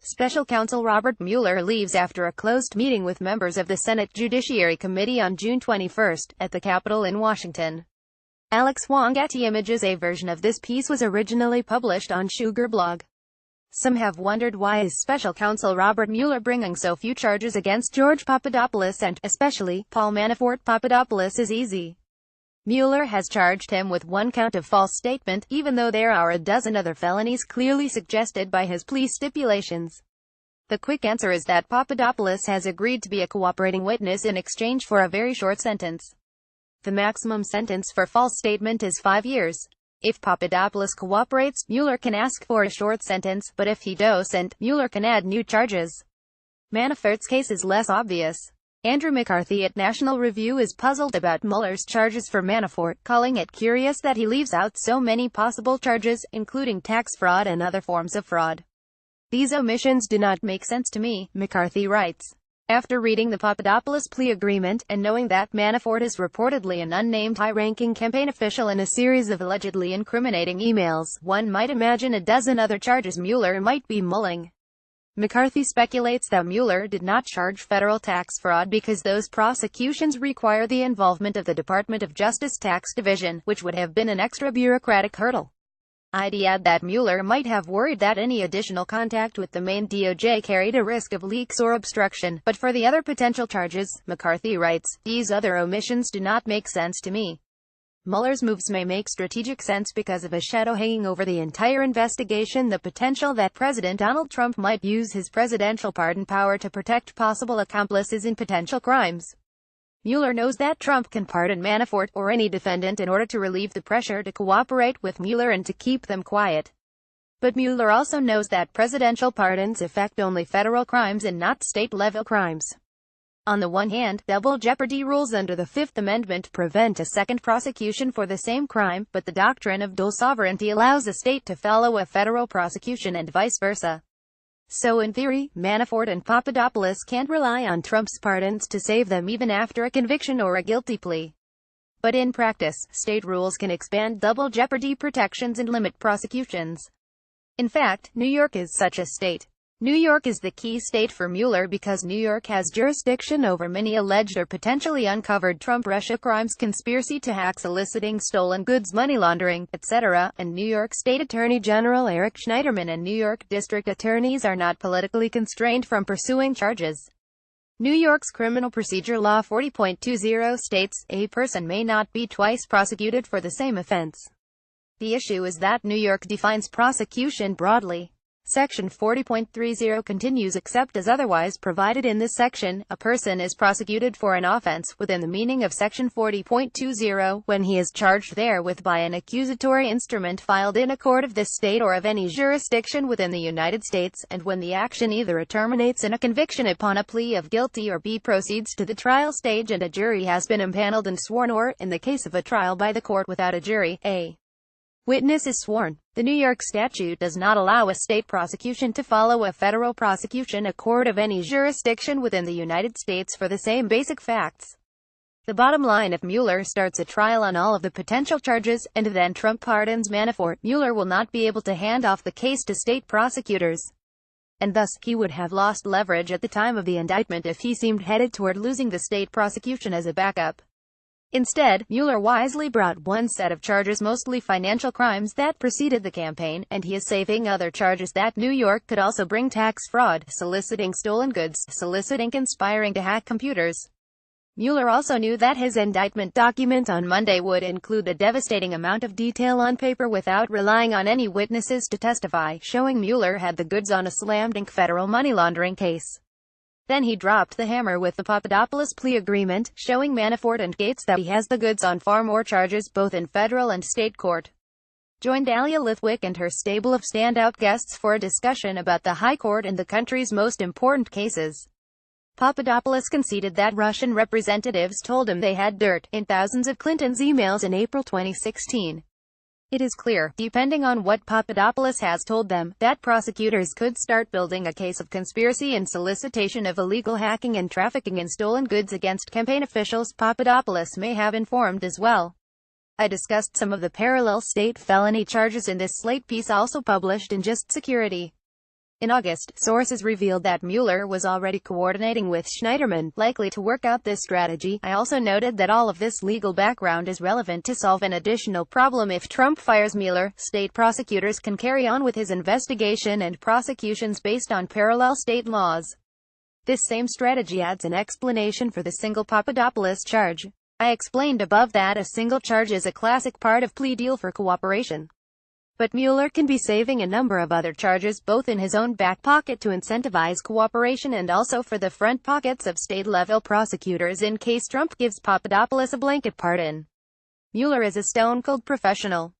Special counsel Robert Mueller leaves after a closed meeting with members of the Senate Judiciary Committee on June 21 at the Capitol in Washington. Alex Wong Getty Images. A version of this piece was originally published on Sugar Blog. Some have wondered why is special counsel Robert Mueller bringing so few charges against George Papadopoulos and, especially, Paul Manafort. Papadopoulos is easy. Mueller has charged him with one count of false statement, even though there are a dozen other felonies clearly suggested by his plea stipulations. The quick answer is that Papadopoulos has agreed to be a cooperating witness in exchange for a very short sentence. The maximum sentence for false statement is 5 years. If Papadopoulos cooperates, Mueller can ask for a short sentence, but if he doesn't, Mueller can add new charges. Manafort's case is less obvious. Andrew McCarthy at National Review is puzzled about Mueller's charges for Manafort, calling it curious that he leaves out so many possible charges, including tax fraud and other forms of fraud. These omissions do not make sense to me, McCarthy writes. After reading the Papadopoulos plea agreement, and knowing that Manafort is reportedly an unnamed high-ranking campaign official in a series of allegedly incriminating emails, one might imagine a dozen other charges Mueller might be mulling. McCarthy speculates that Mueller did not charge federal tax fraud because those prosecutions require the involvement of the Department of Justice Tax Division, which would have been an extra bureaucratic hurdle. I'd add that Mueller might have worried that any additional contact with the main DOJ carried a risk of leaks or obstruction, but for the other potential charges, McCarthy writes, these other omissions do not make sense to me. Mueller's moves may make strategic sense because of a shadow hanging over the entire investigation, the potential that President Donald Trump might use his presidential pardon power to protect possible accomplices in potential crimes. Mueller knows that Trump can pardon Manafort, or any defendant, in order to relieve the pressure to cooperate with Mueller and to keep them quiet. But Mueller also knows that presidential pardons affect only federal crimes and not state-level crimes. On the one hand, double jeopardy rules under the Fifth Amendment prevent a second prosecution for the same crime, but the doctrine of dual sovereignty allows a state to follow a federal prosecution and vice versa. So in theory, Manafort and Papadopoulos can't rely on Trump's pardons to save them even after a conviction or a guilty plea. But in practice, state rules can expand double jeopardy protections and limit prosecutions. In fact, New York is such a state. New York is the key state for Mueller because New York has jurisdiction over many alleged or potentially uncovered Trump-Russia crimes, conspiracy to hack, soliciting stolen goods, money laundering, etc., and New York State Attorney General Eric Schneiderman and New York District Attorneys are not politically constrained from pursuing charges. New York's criminal procedure law 40.20 states, a person may not be twice prosecuted for the same offense. The issue is that New York defines prosecution broadly. Section 40.30 continues except as otherwise provided in this section, a person is prosecuted for an offense, within the meaning of Section 40.20, when he is charged therewith by an accusatory instrument filed in a court of this state or of any jurisdiction within the United States, and when the action either terminates in a conviction upon a plea of guilty or b. proceeds to the trial stage and a jury has been impaneled and sworn, or, in the case of a trial by the court without a jury, a witness is sworn. The New York statute does not allow a state prosecution to follow a federal prosecution, a court of any jurisdiction within the United States, for the same basic facts. The bottom line: if Mueller starts a trial on all of the potential charges, and then Trump pardons Manafort, Mueller will not be able to hand off the case to state prosecutors. And thus, he would have lost leverage at the time of the indictment if he seemed headed toward losing the state prosecution as a backup. Instead, Mueller wisely brought one set of charges, mostly financial crimes, that preceded the campaign, and he is saving other charges that New York could also bring: tax fraud, soliciting stolen goods, soliciting, conspiring to hack computers. Mueller also knew that his indictment document on Monday would include a devastating amount of detail on paper without relying on any witnesses to testify, showing Mueller had the goods on a slam-dunk federal money laundering case. Then he dropped the hammer with the Papadopoulos plea agreement, showing Manafort and Gates that he has the goods on far more charges, both in federal and state court. Join Dahlia Lithwick and her stable of standout guests for a discussion about the High Court and the country's most important cases. Papadopoulos conceded that Russian representatives told him they had dirt in thousands of Clinton's emails in April 2016. It is clear, depending on what Papadopoulos has told them, that prosecutors could start building a case of conspiracy and solicitation of illegal hacking and trafficking in stolen goods against campaign officials Papadopoulos may have informed as well. I discussed some of the parallel state felony charges in this Slate piece, also published in Just Security. In August, sources revealed that Mueller was already coordinating with Schneiderman, likely to work out this strategy. I also noted that all of this legal background is relevant to solve an additional problem. If Trump fires Mueller, state prosecutors can carry on with his investigation and prosecutions based on parallel state laws. This same strategy adds an explanation for the single Papadopoulos charge. I explained above that a single charge is a classic part of plea deal for cooperation. But Mueller can be saving a number of other charges, both in his own back pocket to incentivize cooperation and also for the front pockets of state-level prosecutors in case Trump gives Papadopoulos a blanket pardon. Mueller is a stone-cold professional.